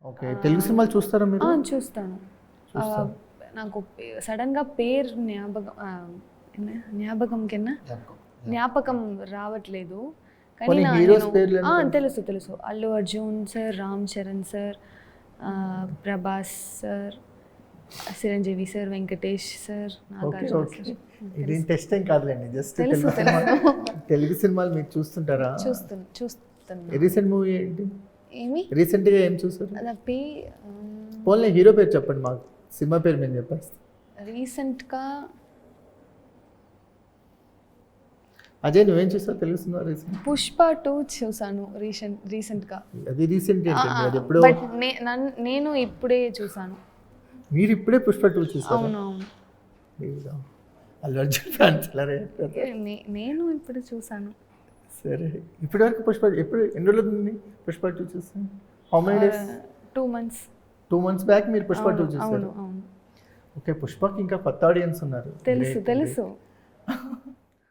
Okay. Telugu సినిమాలు చూస్తారా మీరు? చూస్తాను. నాకు సడన్గా పేరు జ్ఞాపకం రావట్లేదు. కానీ తెలుసు Allu Arjun sir, Ram Charan sir, Prabhas sir, Chiranjeevi sir, Venkatesh sir, Nagarjuna sir. ఇది టెస్టింగ్ కాదులేండి, జస్ట్ తెలుగు సినిమాలు మీరు చూస్తుంటారా? చూస్తాను. రీసెంట్ మూవీ ఏంటి? రీసెంట్ గా ఏం చూసారు? పోన్లే హీరో పేరు చెప్పండి, మాకు సినిమా పేరు మేము చెప్పేస్తాం. రీసెంట్ గా అజయ్ నువ్వేం చూసావు తెలుగు సినిమా రీసెంట్? పుష్ప 2 చూసాను రీసెంట్ గా. అది రీసెంట్ ఏంటండి? అది ఎప్పుడో. బట్ నేను ఇప్పుడే చూసాను. మీరు ఇప్పుడే పుష్ప 2 చూసారు? అవును. అల్లు అర్జున్ ఫ్యాన్స్ లారే. నేను ఇప్పుడు చూసాను. సరే, ఇప్పటి వరకు పుష్ప ఎన్ని రోజులు ఉంది పుష్ప 2 చూసాను? How many days? 2 months. 2 months back మీరు పుష్ప 2 చూసారు? అవును. ఓకే, పుష్పకి ఇంకా కొత్త ఆడియన్స్ ఉన్నారు. తెలుసు